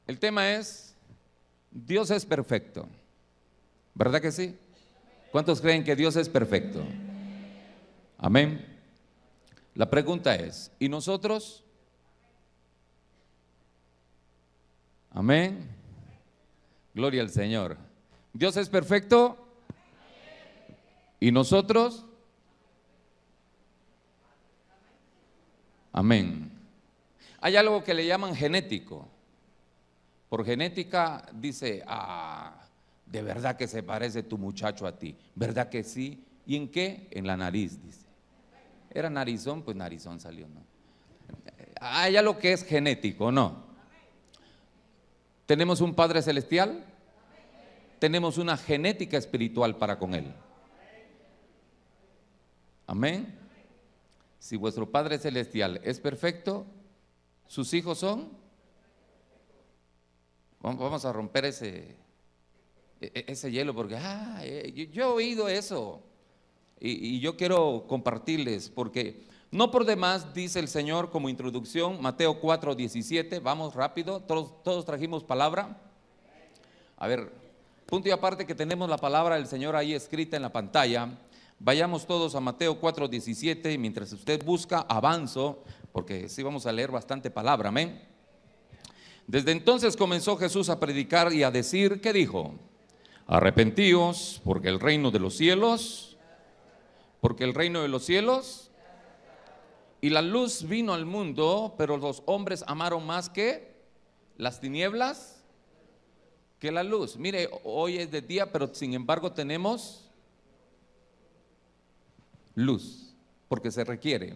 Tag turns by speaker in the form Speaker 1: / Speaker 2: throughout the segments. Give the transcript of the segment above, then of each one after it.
Speaker 1: El tema es, Dios es perfecto, ¿verdad que sí? ¿Cuántos creen que Dios es perfecto? Amén. La pregunta es, ¿y nosotros? Amén. Gloria al Señor. ¿Dios es perfecto? ¿Y nosotros? Amén. Hay algo que le llaman genético. Por genética dice, de verdad que se parece tu muchacho a ti. ¿Verdad que sí? ¿Y en qué? En la nariz, dice. Era narizón, pues narizón salió, ¿no? Hay algo que es genético, ¿no? Tenemos un Padre Celestial, tenemos una genética espiritual para con Él. Amén. Si vuestro Padre Celestial es perfecto, sus hijos son. Vamos a romper ese hielo porque yo he oído eso y yo quiero compartirles porque no por demás dice el Señor como introducción, Mateo 4:17, vamos rápido, todos trajimos palabra. A ver, punto y aparte que tenemos la palabra del Señor ahí escrita en la pantalla, vayamos todos a Mateo 4:17 y mientras usted busca avanzo, porque sí vamos a leer bastante palabra, amén. Desde entonces comenzó Jesús a predicar y a decir, ¿qué dijo? Arrepentíos, porque el reino de los cielos, y la luz vino al mundo, pero los hombres amaron más que las tinieblas que la luz. Mire, hoy es de día, pero sin embargo tenemos luz, porque se requiere.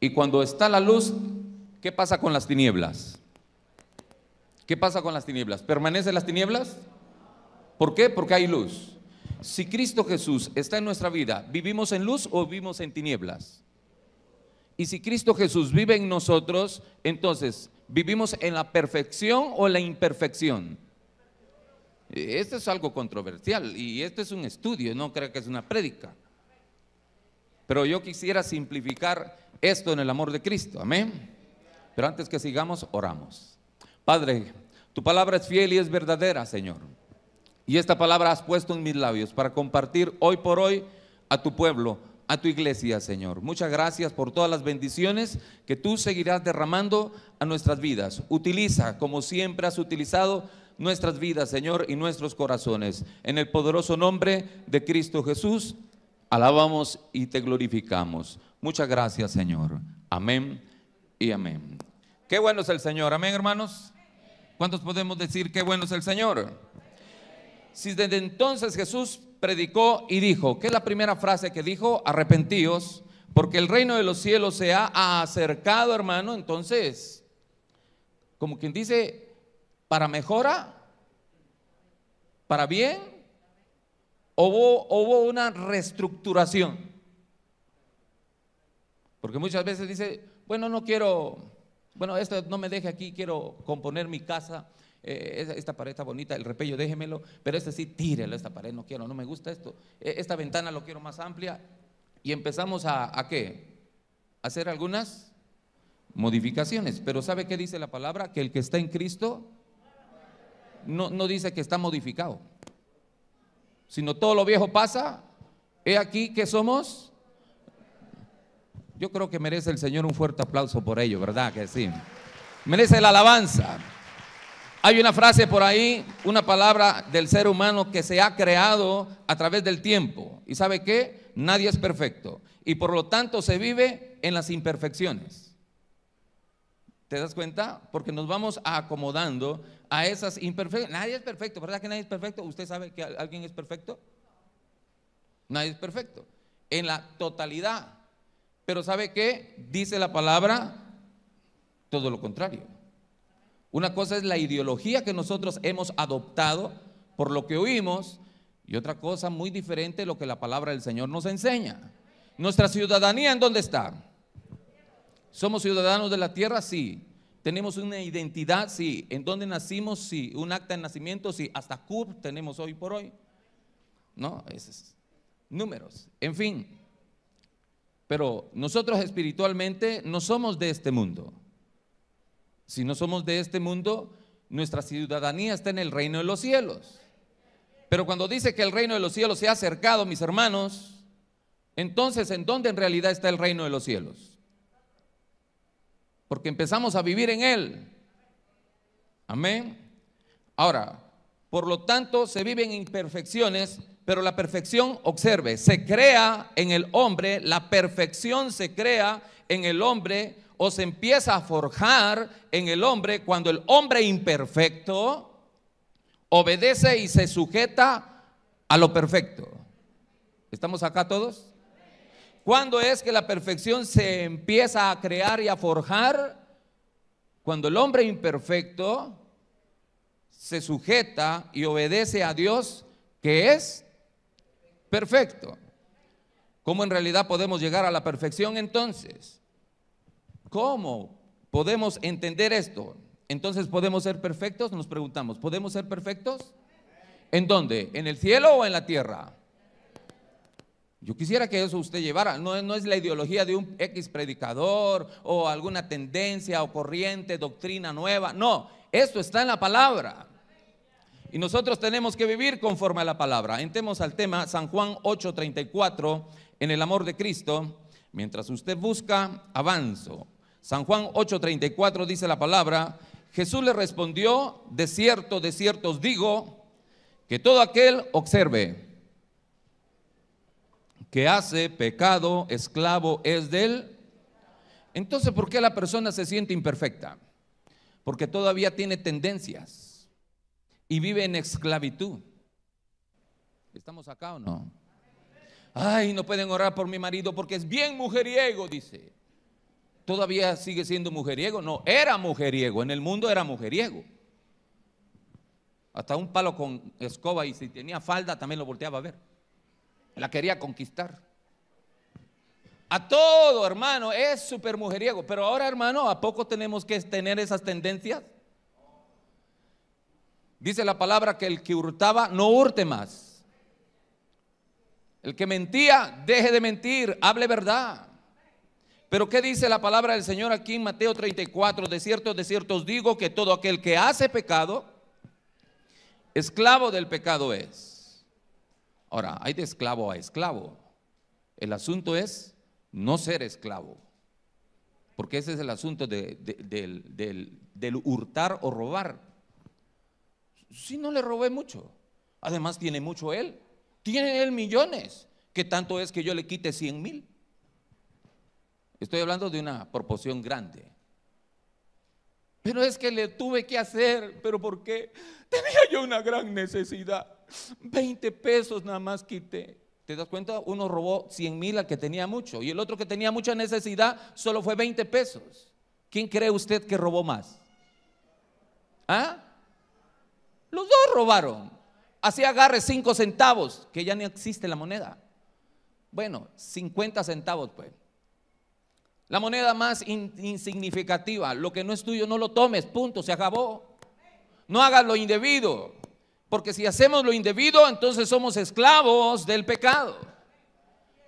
Speaker 1: Y cuando está la luz, ¿qué pasa con las tinieblas? ¿Qué pasa con las tinieblas? ¿Permanecen las tinieblas? ¿Por qué? Porque hay luz. Si Cristo Jesús está en nuestra vida, ¿vivimos en luz o vivimos en tinieblas? Y si Cristo Jesús vive en nosotros, entonces, ¿vivimos en la perfección o en la imperfección? Esto es algo controversial y esto es un estudio, no creo que es una prédica. Pero yo quisiera simplificar esto en el amor de Cristo, amén. Pero antes que sigamos, oramos. Padre, tu palabra es fiel y es verdadera, Señor. Y esta palabra has puesto en mis labios para compartir hoy por hoy a tu pueblo, a tu iglesia, Señor. Muchas gracias por todas las bendiciones que tú seguirás derramando a nuestras vidas. Utiliza, como siempre has utilizado, nuestras vidas, Señor, y nuestros corazones. En el poderoso nombre de Cristo Jesús, alabamos y te glorificamos. Muchas gracias, Señor. Amén y amén. Qué bueno es el Señor, amén, hermanos. ¿Cuántos podemos decir qué bueno es el Señor? Si desde entonces Jesús predicó y dijo, ¿qué es la primera frase que dijo? Arrepentíos, porque el reino de los cielos se ha acercado, hermano. Entonces, como quien dice, para mejora, para bien, hubo una reestructuración. Porque muchas veces dice, bueno, no quiero, bueno, esto no me deje aquí, quiero componer mi casa, esta pared está bonita, el repello déjemelo, pero sí tírelo, esta pared no quiero, no me gusta esto, esta ventana lo quiero más amplia. Y empezamos ¿a qué? A hacer algunas modificaciones. Pero ¿sabe qué dice la palabra? Que el que está en Cristo no dice que está modificado, sino todo lo viejo pasa. He aquí que somos. Yo creo que merece el Señor un fuerte aplauso por ello, ¿verdad que sí? Merece la alabanza. Hay una frase por ahí, una palabra del ser humano que se ha creado a través del tiempo. ¿Y sabe qué? Nadie es perfecto. Y por lo tanto se vive en las imperfecciones. ¿Te das cuenta? Porque nos vamos acomodando a esas imperfecciones. Nadie es perfecto, ¿verdad que nadie es perfecto? ¿Usted sabe que alguien es perfecto? Nadie es perfecto. En la totalidad. Pero ¿sabe qué? Dice la palabra todo lo contrario. Una cosa es la ideología que nosotros hemos adoptado por lo que oímos, y otra cosa muy diferente lo que la palabra del Señor nos enseña. Nuestra ciudadanía, ¿en dónde está? ¿Somos ciudadanos de la tierra? Sí. ¿Tenemos una identidad? Sí. ¿En dónde nacimos? Sí. ¿Un acta de nacimiento? Sí. Hasta CURP tenemos hoy por hoy. ¿No? Esos números. En fin. Pero nosotros espiritualmente no somos de este mundo. Si no somos de este mundo, nuestra ciudadanía está en el reino de los cielos. Pero cuando dice que el reino de los cielos se ha acercado, mis hermanos, entonces, ¿en dónde en realidad está el reino de los cielos? Porque empezamos a vivir en él. Amén. Ahora, por lo tanto, se viven imperfecciones, pero la perfección, observe, se crea en el hombre, la perfección se crea en el hombre o se empieza a forjar en el hombre cuando el hombre imperfecto obedece y se sujeta a lo perfecto. ¿Estamos acá todos? ¿Cuándo es que la perfección se empieza a crear y a forjar? Cuando el hombre imperfecto se sujeta y obedece a Dios, que es perfecto. ¿Cómo en realidad podemos llegar a la perfección entonces? ¿Cómo podemos entender esto? Entonces, ¿podemos ser perfectos? Nos preguntamos, ¿podemos ser perfectos? ¿En dónde? ¿En el cielo o en la tierra? Yo quisiera que eso usted llevara, no es la ideología de un X predicador o alguna tendencia o corriente, doctrina nueva, no, esto está en la palabra. Y nosotros tenemos que vivir conforme a la palabra. Entremos al tema, San Juan 8:34, en el amor de Cristo. Mientras usted busca, avanzo. San Juan 8:34 dice la palabra: Jesús le respondió, de cierto os digo, que todo aquel, observe, que hace pecado, esclavo es de él. Entonces, ¿por qué la persona se siente imperfecta? Porque todavía tiene tendencias y vive en esclavitud. ¿Estamos acá o no? Ay, no pueden orar por mi marido porque es bien mujeriego, dice. ¿Todavía sigue siendo mujeriego? No, era mujeriego, en el mundo era mujeriego. Hasta un palo con escoba, y si tenía falda también lo volteaba a ver. La quería conquistar. A todo, hermano, es súper mujeriego. Pero ahora, hermano, ¿a poco tenemos que tener esas tendencias? Dice la palabra que el que hurtaba no hurte más. El que mentía, deje de mentir, hable verdad. Pero ¿qué dice la palabra del Señor aquí en Mateo 34? De cierto os digo que todo aquel que hace pecado, esclavo del pecado es. Ahora, hay de esclavo a esclavo. El asunto es no ser esclavo, porque ese es el asunto del hurtar o robar. Si no le robé mucho, además tiene mucho él, tiene él millones, ¿qué tanto es que yo le quite 100,000? Estoy hablando de una proporción grande. Pero es que le tuve que hacer. ¿Pero por qué? Tenía yo una gran necesidad. 20 pesos nada más quité. ¿Te das cuenta? Uno robó 100,000 al que tenía mucho, y el otro que tenía mucha necesidad solo fue 20 pesos. ¿Quién cree usted que robó más? ¿Ah? Los dos robaron. Así agarre 5 centavos, que ya no existe la moneda. Bueno, 50 centavos pues. La moneda más insignificativa. Lo que no es tuyo no lo tomes, punto, se acabó. No hagas lo indebido, porque si hacemos lo indebido, entonces somos esclavos del pecado.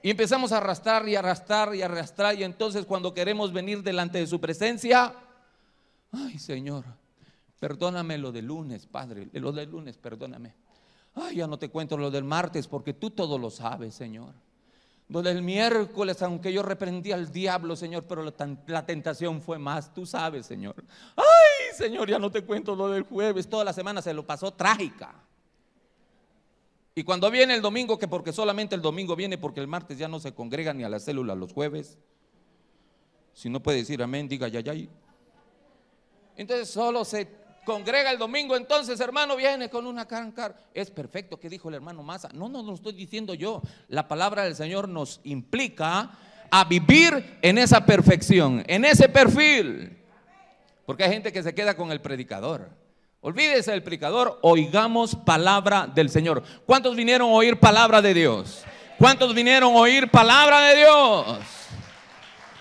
Speaker 1: Y empezamos a arrastrar y arrastrar y arrastrar, y entonces cuando queremos venir delante de su presencia, ay Señor, perdóname lo del lunes, Padre, lo del lunes perdóname. Ay, ya no te cuento lo del martes, porque tú todo lo sabes, Señor. Lo del miércoles, aunque yo reprendí al diablo, Señor, pero la tentación fue más, tú sabes, Señor. Ay, Señor, ya no te cuento lo del jueves. Toda la semana se lo pasó trágica. Y cuando viene el domingo, que porque solamente el domingo viene, porque el martes ya no se congrega ni a la célula los jueves. Si no puede decir amén, diga yayay. Entonces solo se congrega el domingo. Entonces, hermano, viene con una carne. Es perfecto, ¿qué dijo el hermano Maza? No lo estoy diciendo yo. La palabra del Señor nos implica a vivir en esa perfección, en ese perfil. Porque hay gente que se queda con el predicador. Olvídese del predicador, oigamos palabra del Señor. ¿Cuántos vinieron a oír palabra de Dios? ¿Cuántos vinieron a oír palabra de Dios?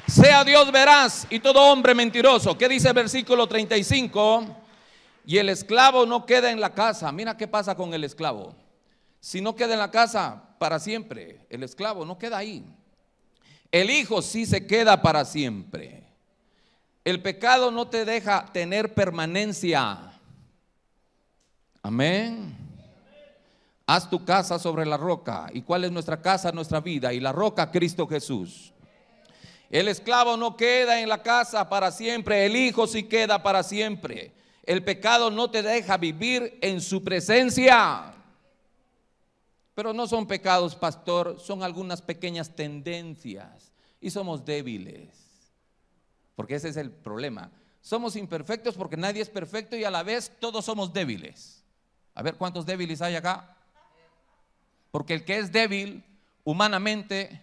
Speaker 1: Sea Dios veraz y todo hombre mentiroso. ¿Qué dice el versículo 35? Y el esclavo no queda en la casa. Mira qué pasa con el esclavo. Si no queda en la casa para siempre, el esclavo no queda ahí. El hijo sí se queda para siempre. El pecado no te deja tener permanencia. Amén. Haz tu casa sobre la roca. ¿Y cuál es nuestra casa? Nuestra vida. Y la roca, Cristo Jesús. El esclavo no queda en la casa para siempre, el hijo sí queda para siempre. El pecado no te deja vivir en su presencia. Pero no son pecados, pastor, son algunas pequeñas tendencias y somos débiles. Porque ese es el problema. Somos imperfectos porque nadie es perfecto y a la vez todos somos débiles. A ver, ¿cuántos débiles hay acá? Porque el que es débil humanamente,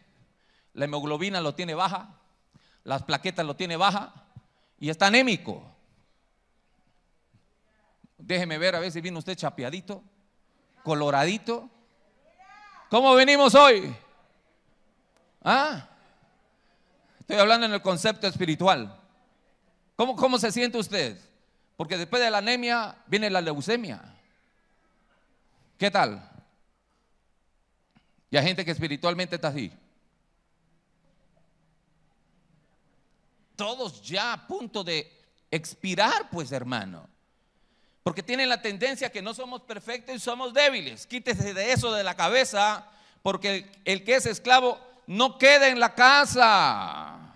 Speaker 1: la hemoglobina lo tiene baja, las plaquetas lo tiene baja y está anémico. Déjeme ver a ver si vino usted chapeadito, coloradito. ¿Cómo venimos hoy? ¿Ah? Estoy hablando en el concepto espiritual. ¿Cómo se siente usted? Porque después de la anemia viene la leucemia. ¿Qué tal? Y hay gente que espiritualmente está así. Todos ya a punto de expirar, pues, hermano. Porque tienen la tendencia que no somos perfectos y somos débiles. Quítese de eso de la cabeza, porque el que es esclavo no queda en la casa.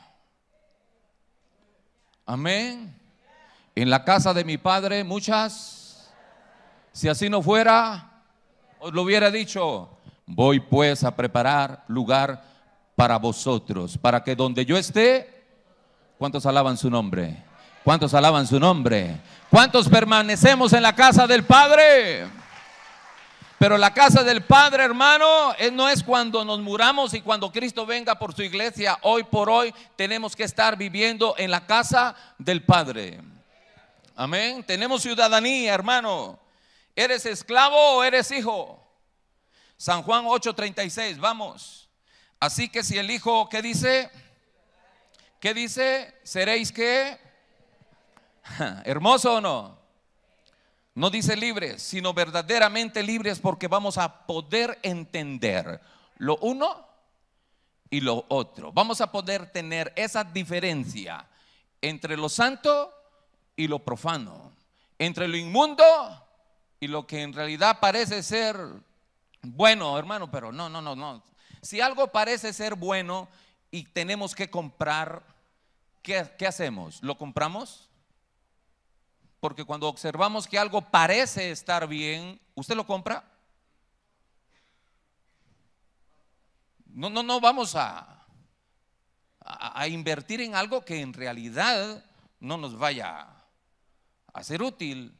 Speaker 1: Amén. En la casa de mi padre muchas. Si así no fuera, os lo hubiera dicho. Voy pues a preparar lugar para vosotros, para que donde yo esté, ¿cuántos alaban su nombre? ¿Cuántos alaban su nombre? ¿Cuántos permanecemos en la casa del Padre? Pero la casa del Padre, hermano, no es cuando nos muramos y cuando Cristo venga por su iglesia. Hoy por hoy tenemos que estar viviendo en la casa del Padre. Amén. Tenemos ciudadanía, hermano. ¿Eres esclavo o eres hijo? San Juan 8:36, vamos. Así que si el hijo, ¿qué dice? ¿Qué dice? ¿Seréis qué? ¿Hermoso o no? No dice libres, sino verdaderamente libres, porque vamos a poder entender lo uno y lo otro. Vamos a poder tener esa diferencia entre lo santo y lo profano, entre lo inmundo y lo que en realidad parece ser bueno, hermano, pero no. Si algo parece ser bueno y tenemos que comprar, ¿qué hacemos? ¿Lo compramos? Porque cuando observamos que algo parece estar bien, ¿usted lo compra? No vamos a invertir en algo que en realidad no nos vaya a ser útil.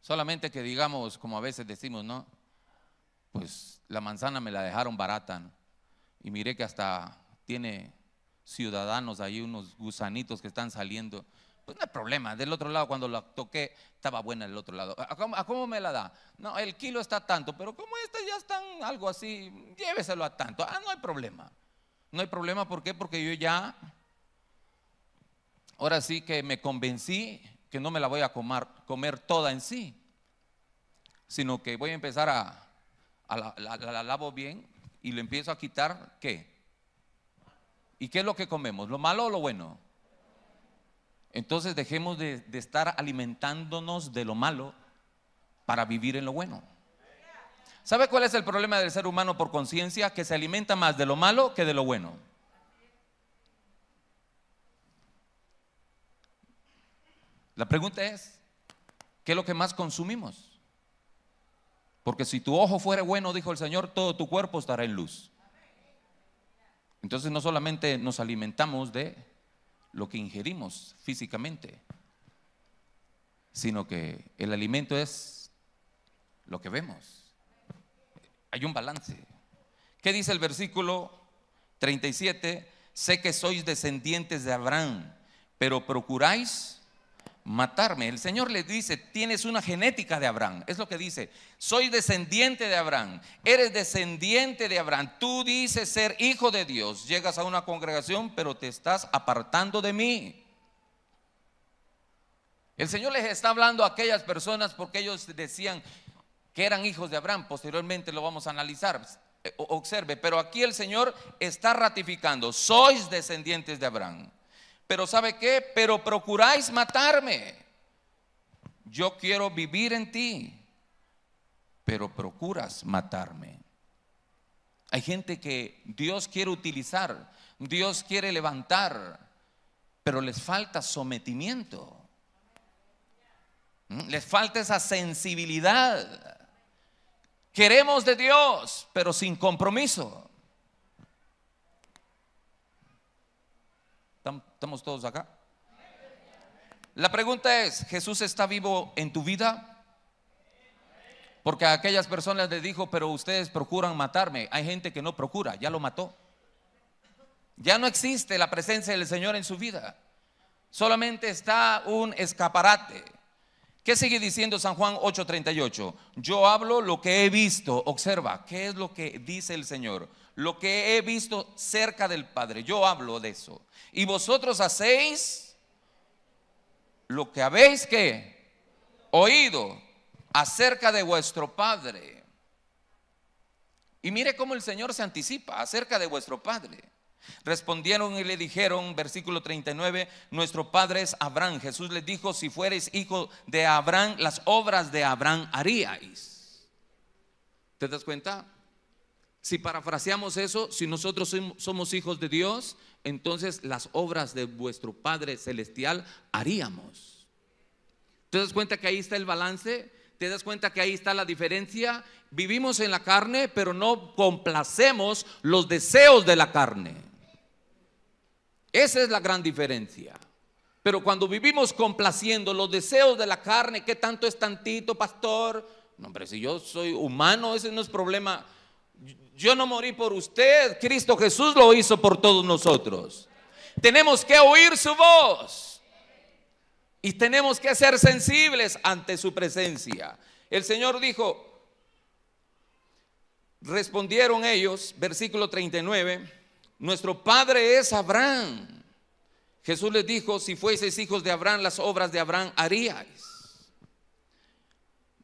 Speaker 1: Solamente que digamos, como a veces decimos, ¿no? Pues la manzana me la dejaron barata, ¿no? Y miré que hasta tiene ciudadanos ahí, unos gusanitos que están saliendo. Pues no hay problema, del otro lado cuando la toqué estaba buena del otro lado. ¿A cómo me la da? No, el kilo está tanto, pero como estas ya están algo así, lléveselo a tanto. No hay problema. No hay problema, ¿por qué? Porque yo ya, ahora sí que me convencí que no me la voy a comer toda en sí, sino que voy a empezar la lavo bien y le empiezo a quitar, ¿qué? ¿Y qué es lo que comemos? ¿Lo malo o lo bueno? Entonces dejemos de estar alimentándonos de lo malo para vivir en lo bueno. ¿Sabe cuál es el problema del ser humano por conciencia? Que se alimenta más de lo malo que de lo bueno. La pregunta es, ¿qué es lo que más consumimos? Porque si tu ojo fuera bueno, dijo el Señor, todo tu cuerpo estará en luz. Entonces no solamente nos alimentamos de lo que ingerimos físicamente, sino que el alimento es lo que vemos. Hay un balance. ¿Qué dice el versículo 37? Sé que sois descendientes de Abraham, pero procuráis matarme. El Señor le dice, tienes una genética de Abraham. Es lo que dice, soy descendiente de Abraham. Eres descendiente de Abraham. Tú dices ser hijo de Dios. Llegas a una congregación, pero te estás apartando de mí. El Señor les está hablando a aquellas personas porque ellos decían que eran hijos de Abraham. Posteriormente lo vamos a analizar. Observe, pero aquí el Señor está ratificando, sois descendientes de Abraham. Pero ¿sabe qué? Pero procuráis matarme. yo quiero vivir en ti, pero procuras matarme. Hay gente que Dios quiere utilizar, Dios quiere levantar, pero les falta sometimiento, les falta esa sensibilidad. Queremos de Dios, pero sin compromiso. ¿Estamos todos acá? La pregunta es, ¿Jesús está vivo en tu vida? Porque a aquellas personas les dijo, pero ustedes procuran matarme. Hay gente que no procura, ya lo mató. Ya no existe la presencia del Señor en su vida. Solamente está un escaparate. ¿Qué sigue diciendo San Juan 8:38? Yo hablo lo que he visto. Observa, ¿qué es lo que dice el Señor? Lo que he visto cerca del Padre. Yo hablo de eso. Y vosotros hacéis lo que habéis ¿qué? Oído acerca de vuestro Padre. Y mire cómo el Señor se anticipa acerca de vuestro Padre. Respondieron y le dijeron, versículo 39, nuestro padre es Abraham. Jesús les dijo, si fuereis hijo de Abraham, las obras de Abraham haríais. ¿Te das cuenta? Si parafraseamos eso, si nosotros somos hijos de Dios, entonces las obras de vuestro Padre Celestial haríamos. ¿Te das cuenta que ahí está el balance? ¿Te das cuenta que ahí está la diferencia? Vivimos en la carne, pero no complacemos los deseos de la carne. Esa es la gran diferencia. Pero cuando vivimos complaciendo los deseos de la carne, ¿qué tanto es tantito, pastor? No, hombre, si yo soy humano, ese no es problema. Yo no morí por usted, Cristo Jesús lo hizo por todos nosotros. Tenemos que oír su voz y tenemos que ser sensibles ante su presencia. El Señor dijo, respondieron ellos, versículo 39, nuestro padre es Abraham. Jesús les dijo, si fueseis hijos de Abraham, las obras de Abraham haríais.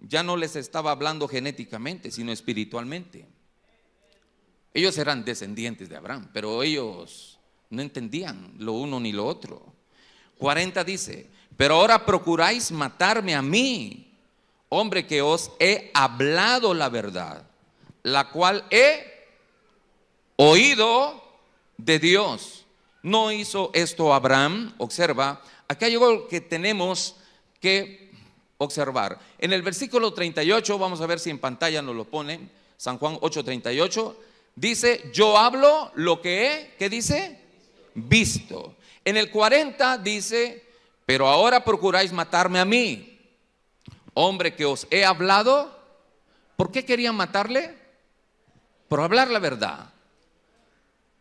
Speaker 1: Ya no les estaba hablando genéticamente, sino espiritualmente. Ellos eran descendientes de Abraham, pero ellos no entendían lo uno ni lo otro. 40 dice, pero ahora procuráis matarme a mí, hombre que os he hablado la verdad, la cual he oído de Dios. No hizo esto Abraham. Observa, acá hay algo que tenemos que observar. En el versículo 38, vamos a ver si en pantalla nos lo ponen, San Juan 8:38, dice, yo hablo lo que he, ¿qué dice? Visto. En el 40 dice, pero ahora procuráis matarme a mí, hombre que os he hablado. ¿Por qué querían matarle? Por hablar la verdad.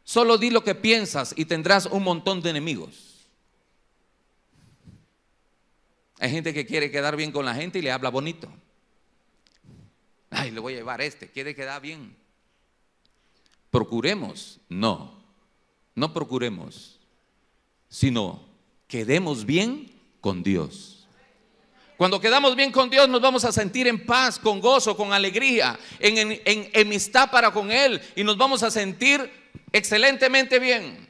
Speaker 1: Solo di lo que piensas y tendrás un montón de enemigos. Hay gente que quiere quedar bien con la gente y le habla bonito. Ay, le voy a llevar quiere quedar bien. Procuremos, no procuremos, sino quedemos bien con Dios. Cuando quedamos bien con Dios nos vamos a sentir en paz, con gozo, con alegría, en amistad para con Él, y nos vamos a sentir excelentemente bien.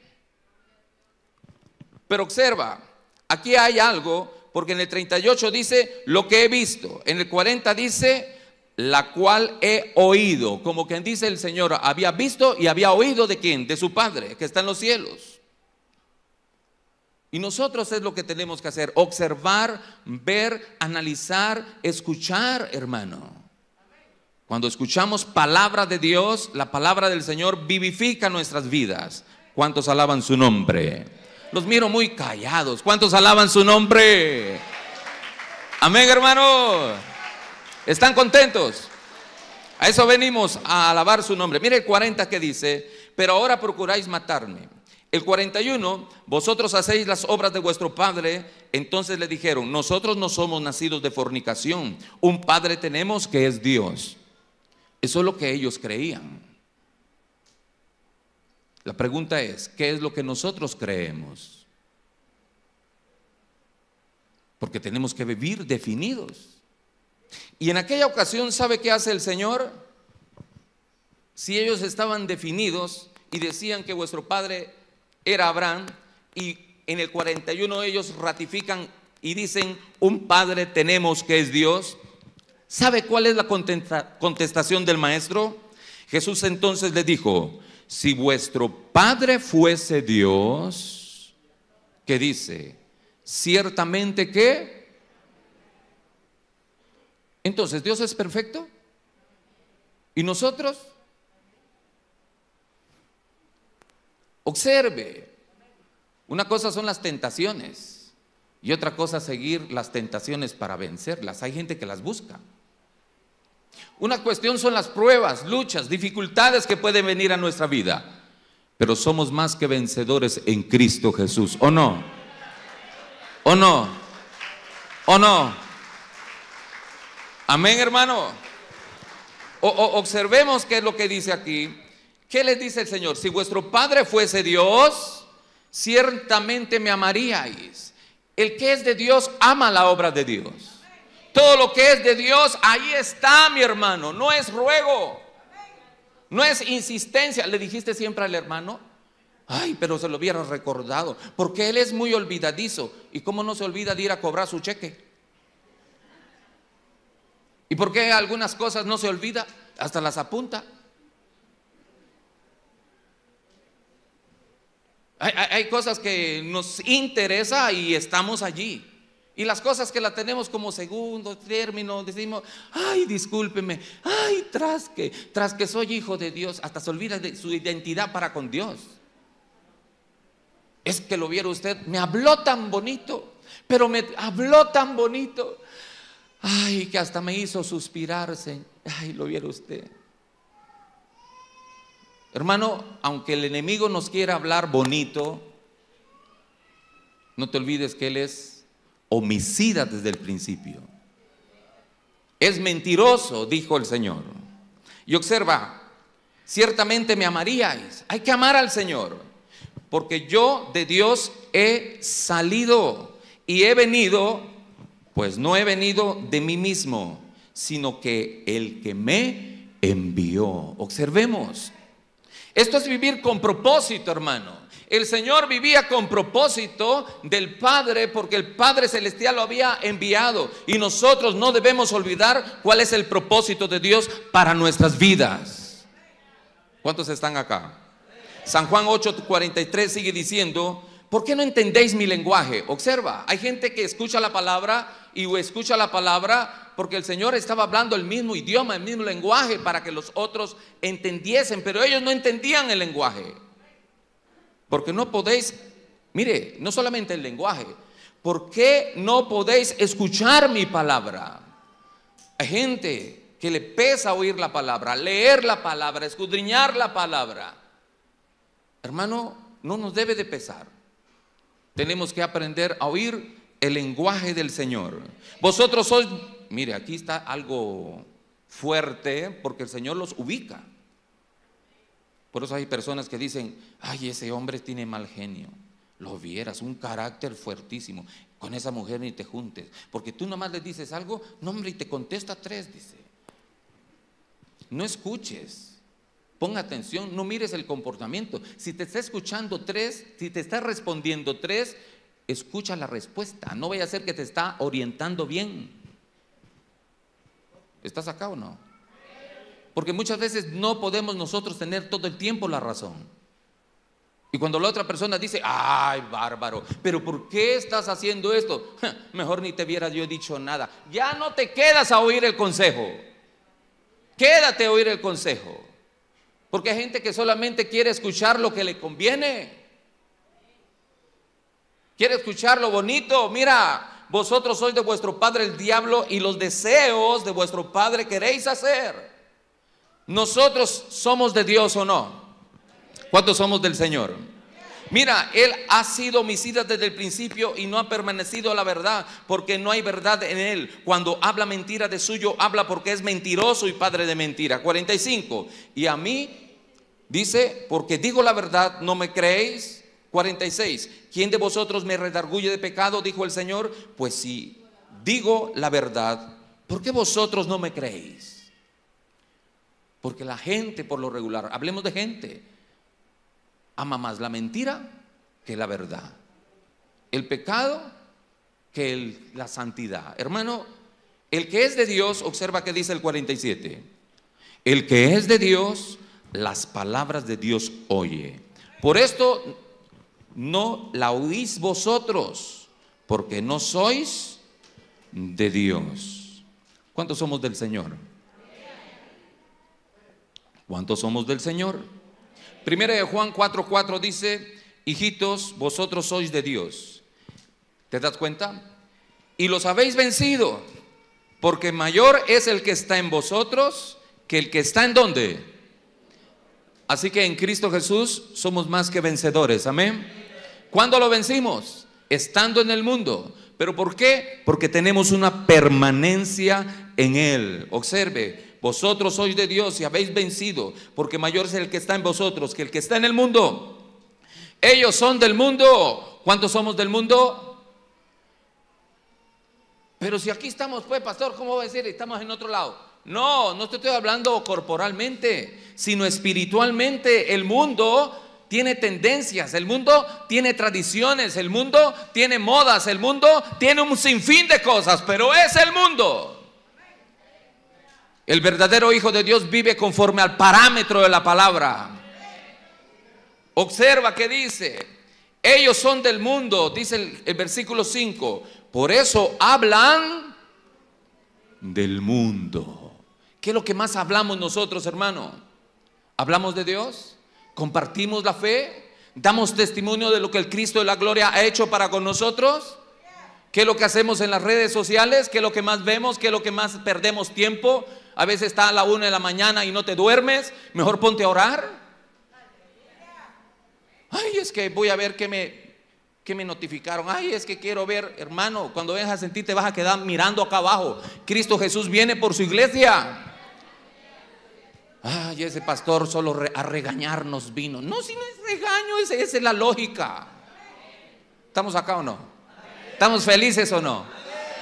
Speaker 1: Pero observa, aquí hay algo, porque en el 38 dice lo que he visto, en el 40 dice la cual he oído. Como quien dice, el Señor había visto y había oído ¿de quién? De su Padre que está en los cielos. Y nosotros es lo que tenemos que hacer: observar, ver, analizar, escuchar, hermano. Cuando escuchamos palabra de Dios, la palabra del Señor vivifica nuestras vidas. ¿Cuántos alaban su nombre? Los miro muy callados. ¿Cuántos alaban su nombre? Amén, hermano. ¿Están contentos? A eso venimos, a alabar su nombre. Mire el 40 que dice: pero ahora procuráis matarme. El 41, vosotros hacéis las obras de vuestro padre. Entonces le dijeron: nosotros no somos nacidos de fornicación, un padre tenemos que es Dios. Eso es lo que ellos creían. La pregunta es: ¿qué es lo que nosotros creemos? Porque tenemos que vivir definidos. Y en aquella ocasión, ¿sabe qué hace el Señor? Si ellos estaban definidos y decían que vuestro padre era Abraham, y en el 41 ellos ratifican y dicen, un padre tenemos que es Dios. ¿Sabe cuál es la contestación del maestro? Jesús entonces le dijo, si vuestro padre fuese Dios, ¿qué dice? Ciertamente que. Entonces, ¿Dios es perfecto? ¿Y nosotros? Observe, una cosa son las tentaciones y otra cosa seguir las tentaciones para vencerlas. Hay gente que las busca. Una cuestión son las pruebas, luchas, dificultades que pueden venir a nuestra vida, pero somos más que vencedores en Cristo Jesús, ¿o no? ¿O no? ¿O no? Amén, hermano. Observemos qué es lo que dice aquí. ¿Qué les dice el Señor? Si vuestro Padre fuese Dios, ciertamente me amaríais. El que es de Dios ama la obra de Dios. Todo lo que es de Dios, ahí está, mi hermano. No es ruego, no es insistencia. ¿Le dijiste siempre al hermano? Ay, pero se lo hubiera recordado, porque él es muy olvidadizo. ¿Y cómo no se olvida de ir a cobrar su cheque? ¿Y por qué algunas cosas no se olvida? Hasta las apunta. Hay cosas que nos interesa y estamos allí. Y las cosas que la tenemos como segundo término, decimos, ay, discúlpeme, ay, tras que soy hijo de Dios, hasta se olvida de su identidad para con Dios. Es que lo viera usted, me habló tan bonito, pero me habló tan bonito, ay, que hasta me hizo suspirarse. Ay, lo viera usted. Hermano, aunque el enemigo nos quiera hablar bonito, no te olvides que él es homicida desde el principio. Es mentiroso, dijo el Señor. Y observa, ciertamente me amaríais. Hay que amar al Señor, porque yo de Dios he salido y he venido, pues no he venido de mí mismo, sino que el que me envió. Observemos. Esto es vivir con propósito, hermano. El Señor vivía con propósito del Padre, porque el Padre Celestial lo había enviado. Y nosotros no debemos olvidar cuál es el propósito de Dios para nuestras vidas. ¿Cuántos están acá? San Juan 8:43 sigue diciendo, ¿por qué no entendéis mi lenguaje? Observa, hay gente que escucha la palabra y escucha la palabra porque el Señor estaba hablando el mismo idioma, el mismo lenguaje para que los otros entendiesen, pero ellos no entendían el lenguaje. Porque no podéis, mire, no solamente el lenguaje, ¿por qué no podéis escuchar mi palabra? Hay gente que le pesa oír la palabra, leer la palabra, escudriñar la palabra. Hermano, no nos debe de pesar. Tenemos que aprender a oír el lenguaje del Señor. Vosotros sois, mire, aquí está algo fuerte, porque el Señor los ubica. Por eso hay personas que dicen, ay, ese hombre tiene mal genio. Lo vieras, un carácter fuertísimo. Con esa mujer ni te juntes, porque tú nomás le dices algo, no hombre, y te contesta 3, dice. No escuches. Ponga atención, no mires el comportamiento. Si te está escuchando 3, si te está respondiendo 3, escucha la respuesta. No vaya a ser que te está orientando bien. ¿Estás acá o no? Porque muchas veces no podemos nosotros tener todo el tiempo la razón. Y cuando la otra persona dice, ay, bárbaro, pero ¿por qué estás haciendo esto? Mejor ni te hubiera yo dicho nada. Ya no te quedas a oír el consejo. Quédate a oír el consejo. Porque hay gente que solamente quiere escuchar lo que le conviene. Quiere escuchar lo bonito. Mira, vosotros sois de vuestro padre el diablo y los deseos de vuestro padre queréis hacer. ¿Nosotros somos de Dios o no? ¿Cuántos somos del Señor? Mira, Él ha sido homicida desde el principio y no ha permanecido a la verdad, porque no hay verdad en Él. Cuando habla mentira de suyo, habla porque es mentiroso y padre de mentira. 45. Y a mí, dice, porque digo la verdad, ¿no me creéis? 46. ¿Quién de vosotros me redarguye de pecado? Dijo el Señor. Pues si digo la verdad, ¿por qué vosotros no me creéis? Porque la gente, por lo regular, hablemos de gente, ama más la mentira que la verdad. El pecado que la santidad. Hermano, el que es de Dios, observa que dice el 47. El que es de Dios, las palabras de Dios oye. Por esto no la oís vosotros, porque no sois de Dios. ¿Cuántos somos del Señor? ¿Cuántos somos del Señor? Primera de Juan 4:4 dice: hijitos, vosotros sois de Dios. ¿Te das cuenta? Y los habéis vencido, porque mayor es el que está en vosotros que el que está en ¿dónde? Así que en Cristo Jesús somos más que vencedores. Amén. ¿Cuándo lo vencimos? Estando en el mundo. ¿Pero por qué? Porque tenemos una permanencia en Él. Observe, vosotros sois de Dios y habéis vencido, porque mayor es el que está en vosotros que el que está en el mundo. Ellos son del mundo. ¿Cuántos somos del mundo? Pero si aquí estamos, pues, pastor, ¿cómo va a decir? Estamos en otro lado. No, no te estoy hablando corporalmente, sino espiritualmente. El mundo tiene tendencias, el mundo tiene tradiciones, el mundo tiene modas, el mundo tiene un sinfín de cosas, pero es el mundo. El verdadero Hijo de Dios vive conforme al parámetro de la palabra. Observa que dice: ellos son del mundo, dice el versículo 5. Por eso hablan del mundo. ¿Qué es lo que más hablamos nosotros, hermano? ¿Hablamos de Dios? ¿Compartimos la fe? ¿Damos testimonio de lo que el Cristo de la gloria ha hecho para con nosotros? ¿Qué es lo que hacemos en las redes sociales? ¿Qué es lo que más vemos? ¿Qué es lo que más perdemos tiempo? A veces está a la 1 de la mañana y no te duermes. Mejor ponte a orar. Ay, es que voy a ver qué me notificaron. Ay, es que quiero ver. Hermano, cuando vengas a sentir te vas a quedar mirando acá abajo. Cristo Jesús viene por su iglesia. Ay, ese pastor solo a regañarnos vino. No, si no es regaño, esa es la lógica. ¿Estamos acá o no? ¿Estamos felices o no?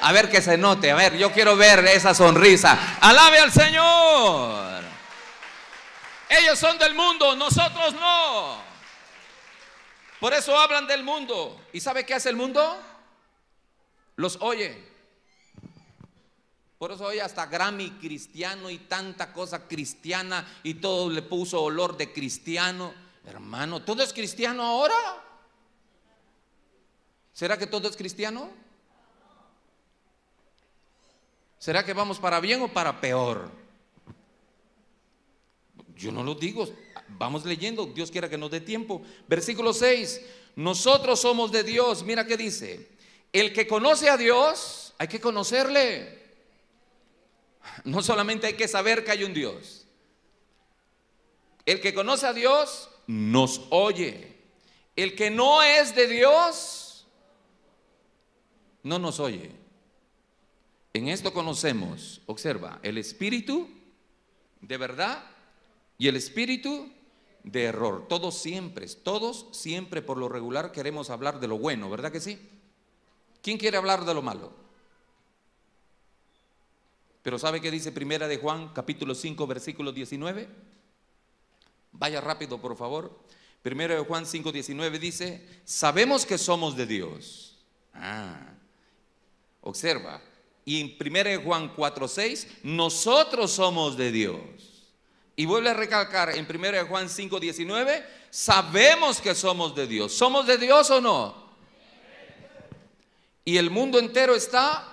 Speaker 1: A ver que se note. A ver, yo quiero ver esa sonrisa. Alabe al Señor. Ellos son del mundo, nosotros no. Por eso hablan del mundo. ¿Y sabe qué hace el mundo? Los oye. Por eso hoy hasta Grammy cristiano y tanta cosa cristiana y todo le puso olor de cristiano. Hermano, ¿todo es cristiano ahora? ¿Será que todo es cristiano? ¿Será que vamos para bien o para peor? Yo no lo digo, vamos leyendo, Dios quiera que nos dé tiempo. Versículo 6, nosotros somos de Dios. Mira qué dice: el que conoce a Dios, hay que conocerle. No solamente hay que saber que hay un Dios. El que conoce a Dios nos oye. El que no es de Dios no nos oye. En esto conocemos, observa, el espíritu de verdad y el espíritu de error. Todos siempre por lo regular queremos hablar de lo bueno, ¿verdad que sí? ¿Quién quiere hablar de lo malo? Pero ¿sabe qué dice Primera de Juan, capítulo 5, versículo 19? Vaya rápido, por favor. Primera de Juan 5, 19 dice: sabemos que somos de Dios. Observa. Y en Primera de Juan 4, 6, nosotros somos de Dios. Y vuelve a recalcar en 1 Juan 5, 19, sabemos que somos de Dios. ¿Somos de Dios o no? Y el mundo entero está.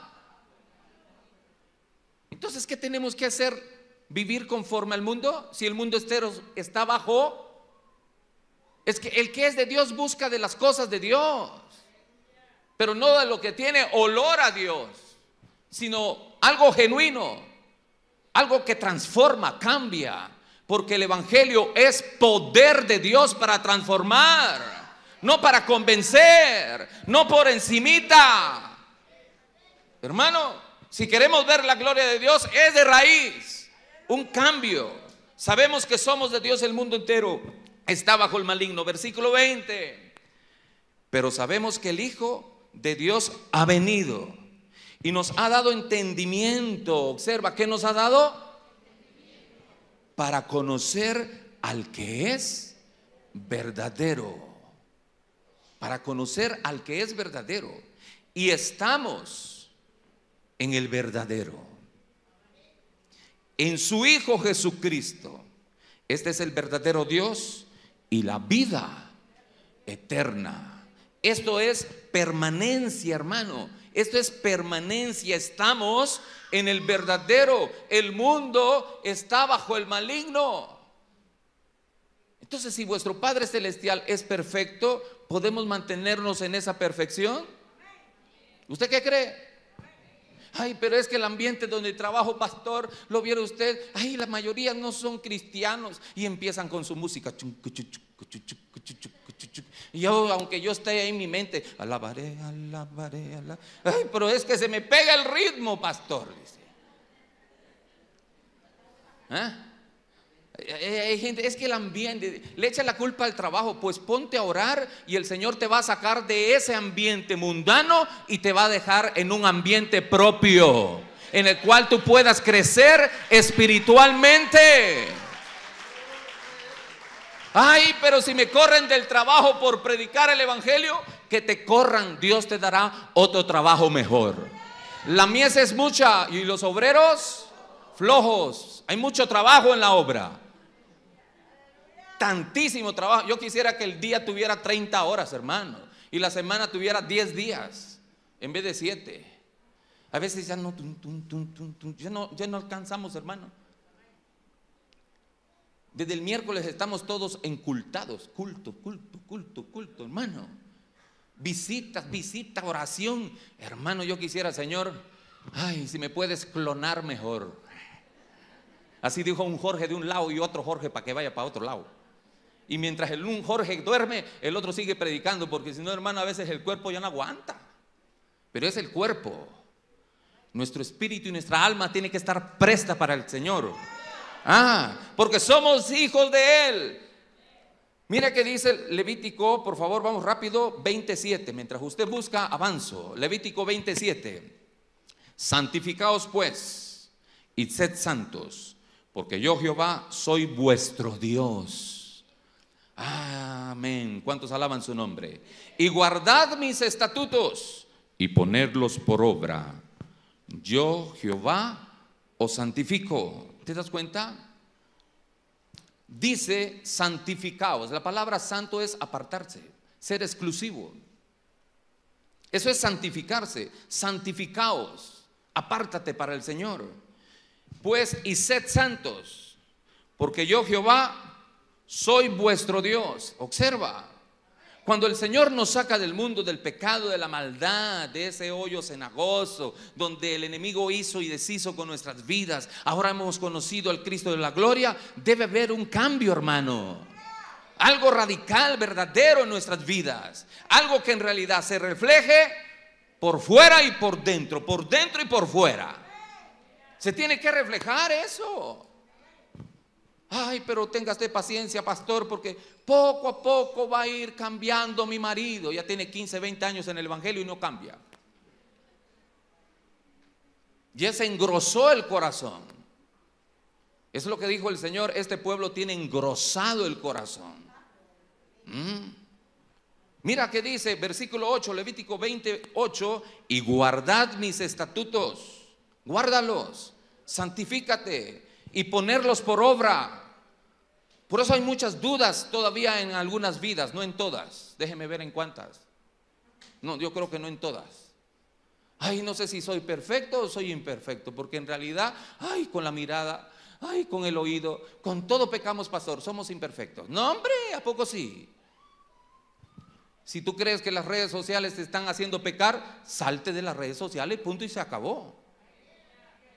Speaker 1: Entonces, ¿qué tenemos que hacer? ¿Vivir conforme al mundo? Si el mundo entero está bajo. Es que el que es de Dios busca de las cosas de Dios, pero no de lo que tiene olor a Dios, sino algo genuino, algo que transforma, cambia. Porque el evangelio es poder de Dios para transformar, no para convencer, no por encimita. Hermano, si queremos ver la gloria de Dios, es de raíz, un cambio. Sabemos que somos de Dios, el mundo entero está bajo el maligno. Versículo 20. Pero sabemos que el Hijo de Dios ha venido y nos ha dado entendimiento. Observa, ¿qué nos ha dado? Para conocer al que es verdadero. Para conocer al que es verdadero. y estamos en el verdadero, en su Hijo Jesucristo. Este es el verdadero Dios y la vida eterna. Esto es permanencia, hermano. Esto es permanencia. Estamos en el verdadero. El mundo está bajo el maligno. Entonces, si vuestro Padre Celestial es perfecto, ¿podemos mantenernos en esa perfección? ¿Usted qué cree? Ay, pero es que el ambiente donde trabajo, pastor, ¿lo vieron usted? Ay, la mayoría no son cristianos. Y empiezan con su música. Y yo, aunque yo esté ahí en mi mente, alabaré, alabaré, alabaré. Ay, pero es que se me pega el ritmo, pastor. Dice. ¿Ah? Hay gente, es que el ambiente, le echa la culpa al trabajo. Pues ponte a orar y el Señor te va a sacar de ese ambiente mundano y te va a dejar en un ambiente propio, en el cual tú puedas crecer espiritualmente. Ay, pero si me corren del trabajo por predicar el evangelio, que te corran, Dios te dará otro trabajo mejor. La mies es mucha y los obreros flojos. Hay mucho trabajo en la obra. Tantísimo trabajo. Yo quisiera que el día tuviera 30 horas, hermano, y la semana tuviera 10 días en vez de 7. A veces ya no, ya no alcanzamos, hermano. Desde el miércoles estamos todos encultados. Culto, hermano. Visitas, oración. Hermano, yo quisiera, Señor, ay, si me puedes clonar mejor. Así dijo un Jorge de un lado y otro Jorge para que vaya para otro lado. Y mientras un Jorge duerme, el otro sigue predicando, porque si no, hermano, a veces el cuerpo ya no aguanta. Pero es el cuerpo. Nuestro espíritu y nuestra alma tiene que estar presta para el Señor. Porque somos hijos de Él. Mira que dice Levítico, por favor, vamos rápido, 27. Mientras usted busca, avanzo. Levítico 27. Santificaos pues y sed santos, porque yo, Jehová, soy vuestro Dios. Amén. ¿Cuántos alaban su nombre? Y guardad mis estatutos y ponedlos por obra. Yo, Jehová, os santifico. ¿Te das cuenta? Dice santificaos. La palabra santo es apartarse, ser exclusivo. Eso es santificarse. Santificaos. Apártate para el Señor. Pues y sed santos, porque yo, Jehová, soy vuestro Dios. Observa, cuando el Señor nos saca del mundo del pecado, de la maldad, de ese hoyo cenagoso donde el enemigo hizo y deshizo con nuestras vidas, ahora hemos conocido al Cristo de la gloria. Debe haber un cambio, hermano. Algo radical, verdadero en nuestras vidas. Algo que en realidad se refleje por fuera y por dentro y por fuera. Se tiene que reflejar eso. Ay, pero tenga usted paciencia, pastor, porque poco a poco va a ir cambiando mi marido. Ya tiene 15, 20 años en el evangelio y no cambia. Ya se engrosó el corazón. Eso es lo que dijo el Señor. Este pueblo tiene engrosado el corazón. Mira que dice, versículo 8, Levítico 28. Y guardad mis estatutos. Guárdalos, santifícate y ponerlos por obra. Por eso hay muchas dudas todavía en algunas vidas, no en todas. Déjeme ver en cuántas. No, yo creo que no en todas. Ay, no sé si soy perfecto o soy imperfecto, porque en realidad, ay, con la mirada, ay, con el oído, con todo pecamos, pastor, somos imperfectos. No, hombre, ¿a poco sí? Si tú crees que las redes sociales te están haciendo pecar, salte de las redes sociales, punto, y se acabó.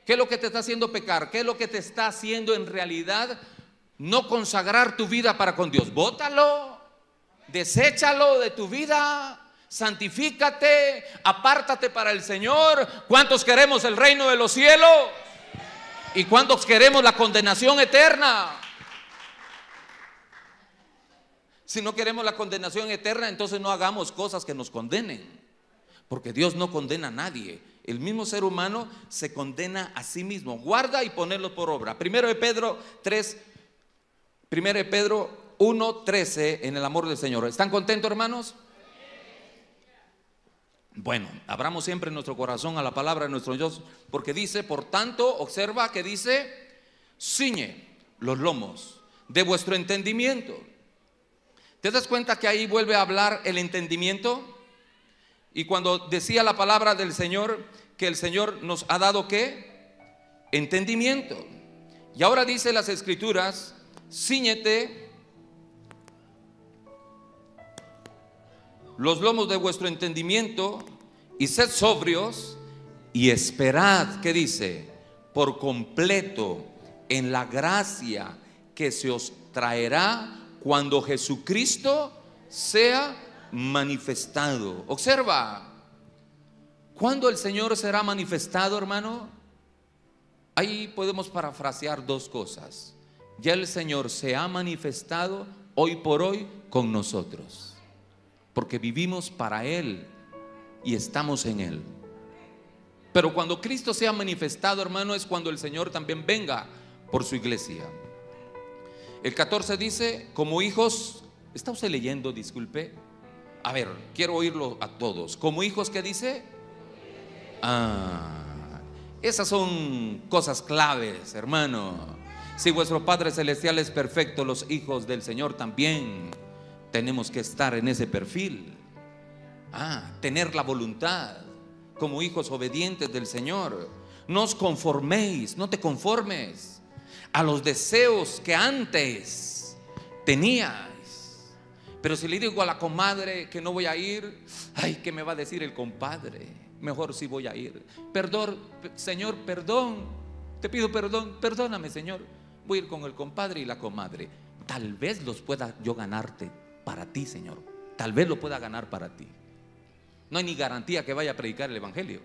Speaker 1: ¿Qué es lo que te está haciendo pecar? ¿Qué es lo que te está haciendo en realidad no consagrar tu vida para con Dios? Bótalo, deséchalo de tu vida, santifícate, apártate para el Señor. ¿Cuántos queremos el reino de los cielos? ¿Y cuántos queremos la condenación eterna? Si no queremos la condenación eterna, entonces no hagamos cosas que nos condenen, porque Dios no condena a nadie. El mismo ser humano se condena a sí mismo. Guarda y ponerlo por obra. Primero de Pedro 1:13, en el amor del Señor. ¿Están contentos, hermanos? Bueno, abramos siempre nuestro corazón a la palabra de nuestro Dios, porque dice, por tanto, observa que dice, ciñe los lomos de vuestro entendimiento. ¿Te das cuenta que ahí vuelve a hablar el entendimiento? Y cuando decía la palabra del Señor, que el Señor nos ha dado ¿qué? Entendimiento. Y ahora dice las Escrituras, cíñete los lomos de vuestro entendimiento y sed sobrios y esperad, ¿qué dice? Por completo en la gracia que se os traerá cuando Jesucristo sea manifestado. Observa, ¿cuándo el Señor será manifestado, hermano? Ahí podemos parafrasear dos cosas. Ya el Señor se ha manifestado hoy por hoy con nosotros, porque vivimos para Él y estamos en Él. Pero cuando Cristo sea manifestado, hermano, es cuando el Señor también venga por su iglesia. El 14 dice, como hijos, ¿está usted leyendo? Disculpe. A ver, quiero oírlo a todos. Como hijos, ¿qué dice? Esas son cosas claves, hermano. Si vuestro Padre Celestial es perfecto, los hijos del Señor también tenemos que estar en ese perfil. Tener la voluntad como hijos obedientes del Señor. No os conforméis, no te conformes a los deseos que antes tenías. Pero si le digo a la comadre que no voy a ir, ay, ¿qué me va a decir el compadre? Mejor sí voy a ir. Perdón, Señor, perdón, te pido perdón, perdóname, Señor. Voy a ir con el compadre y la comadre. Tal vez los pueda yo ganarte para ti, Señor. Tal vez lo pueda ganar para ti. No hay ni garantía que vaya a predicar el evangelio.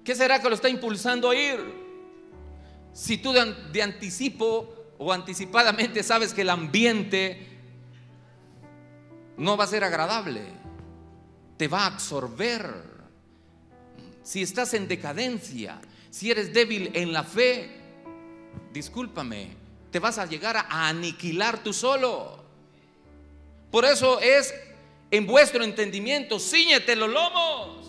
Speaker 1: ¿Qué será que lo está impulsando a ir? Si tú de anticipo o anticipadamente sabes que el ambiente no va a ser agradable, te va a absorber. Si estás en decadencia, si eres débil en la fe, discúlpame, te vas a llegar a aniquilar tú solo. Por eso es en vuestro entendimiento, cíñete los lomos,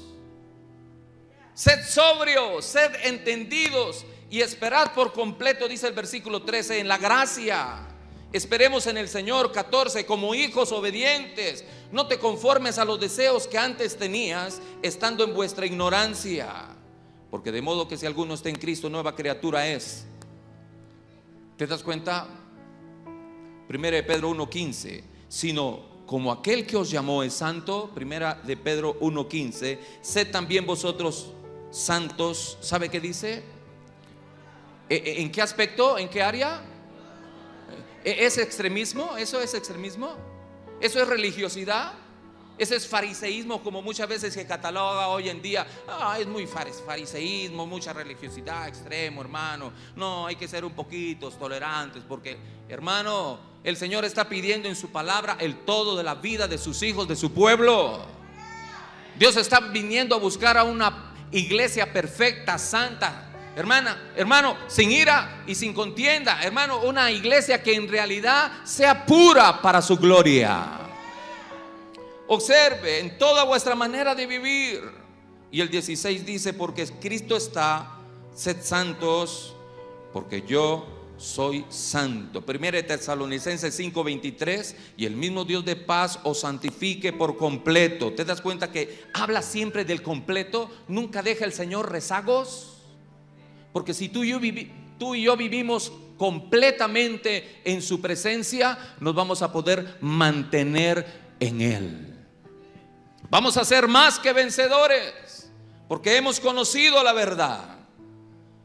Speaker 1: sed sobrios, sed entendidos y esperad por completo, dice el versículo 13, en la gracia. Esperemos en el Señor. 14, como hijos obedientes, no te conformes a los deseos que antes tenías, estando en vuestra ignorancia, porque de modo que si alguno está en Cristo, nueva criatura es. ¿Te das cuenta? 1 de Pedro 1:15, sino como aquel que os llamó es santo. 1 de Pedro 1:15, sed también vosotros santos. ¿Sabe qué dice? ¿En qué aspecto? ¿En qué área? ¿Es extremismo? ¿Eso es extremismo? ¿Eso es religiosidad? ¿Eso es fariseísmo, como muchas veces se cataloga hoy en día? Es muy fariseísmo, mucha religiosidad, extremo, hermano. No, hay que ser un poquito tolerantes, porque, hermano, el Señor está pidiendo en su palabra el todo de la vida de sus hijos, de su pueblo. Dios está viniendo a buscar a una iglesia perfecta, santa, hermano, sin ira y sin contienda. Hermano, una iglesia que en realidad sea pura para su gloria. Observe en toda vuestra manera de vivir. Y el 16 dice, porque Cristo está, sed santos, porque yo soy santo. 1 Tesalonicenses 5:23, y el mismo Dios de paz os santifique por completo. ¿Te das cuenta que habla siempre del completo? Nunca deja el Señor rezagos. Porque si tú y yo vivimos completamente en su presencia, nos vamos a poder mantener en Él. Vamos a ser más que vencedores, porque hemos conocido la verdad.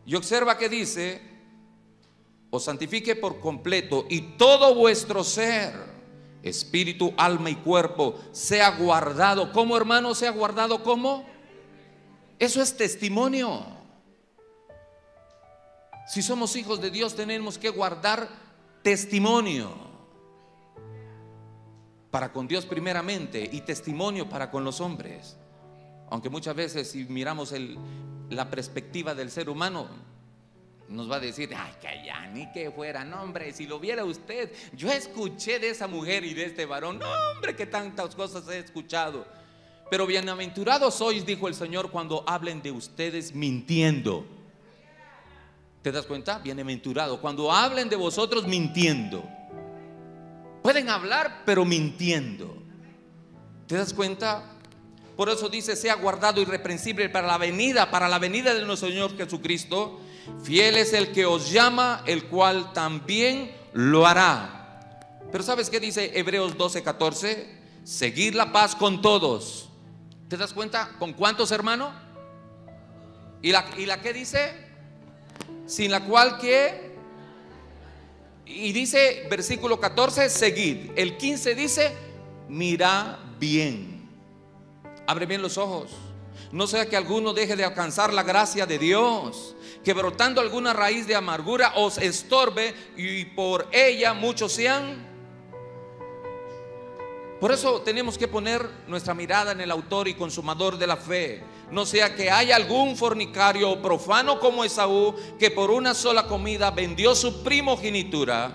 Speaker 1: Y observa que dice, os santifique por completo, y todo vuestro ser, espíritu, alma y cuerpo, sea guardado. ¿Cómo, hermano? ¿Sea guardado cómo? Eso es testimonio. Si somos hijos de Dios, tenemos que guardar testimonio para con Dios primeramente, y testimonio para con los hombres. Aunque muchas veces, si miramos la perspectiva del ser humano, nos va a decir, ay, que ya, ni que fuera. No, hombre, si lo viera usted, yo escuché de esa mujer y de este varón. No, hombre, que tantas cosas he escuchado. Pero bienaventurados sois, dijo el Señor, cuando hablen de ustedes mintiendo. ¿Te das cuenta? Bienaventurado, cuando hablen de vosotros mintiendo. Pueden hablar, pero mintiendo. ¿Te das cuenta? Por eso dice: sea guardado irreprensible para la venida de nuestro Señor Jesucristo. Fiel es el que os llama, el cual también lo hará. Pero ¿sabes qué dice Hebreos 12:14? Seguid la paz con todos. ¿Te das cuenta? ¿Con cuántos, hermano? ¿Y la qué dice? Sin la cual ¿qué? Y dice versículo 14, seguid. El 15 dice, mirad bien. Abre bien los ojos. No sea que alguno deje de alcanzar la gracia de Dios, que brotando alguna raíz de amargura os estorbe y por ella muchos sean. Por eso tenemos que poner nuestra mirada en el autor y consumador de la fe. No sea que haya algún fornicario o profano como Esaú, que por una sola comida vendió su primogenitura.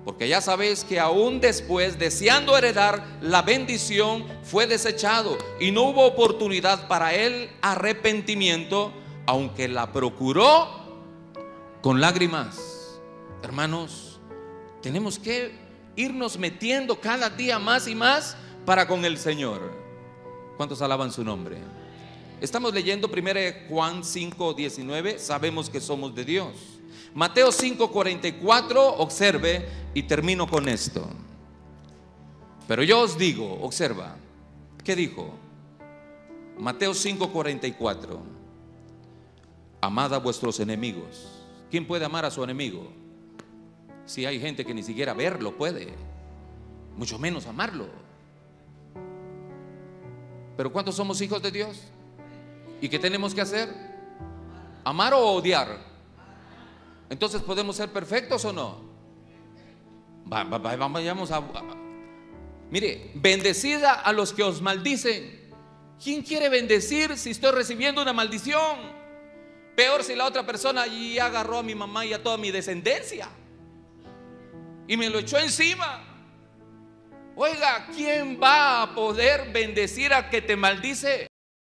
Speaker 1: Porque ya sabéis que aún después, deseando heredar la bendición, fue desechado, y no hubo oportunidad para él arrepentimiento, aunque la procuró con lágrimas. Hermanos, tenemos que irnos metiendo cada día más y más para con el Señor. ¿Cuántos alaban su nombre? Estamos leyendo 1 Juan 5:19. Sabemos que somos de Dios. Mateo 5:44. Observe y termino con esto. Pero yo os digo, observa, ¿qué dijo? Mateo 5:44. Amad a vuestros enemigos. ¿Quién puede amar a su enemigo? Si hay gente que ni siquiera verlo puede, mucho menos amarlo. Pero ¿cuántos somos hijos de Dios? ¿Y qué tenemos que hacer? ¿Amar o odiar? Entonces, ¿podemos ser perfectos o no? Vamos a mire, bendecida a los que os maldicen. ¿Quién quiere bendecir si estoy recibiendo una maldición? Peor si la otra persona ya agarró a mi mamá y a toda mi descendencia y me lo echó encima. Oiga, ¿quién va a poder bendecir a que te maldice?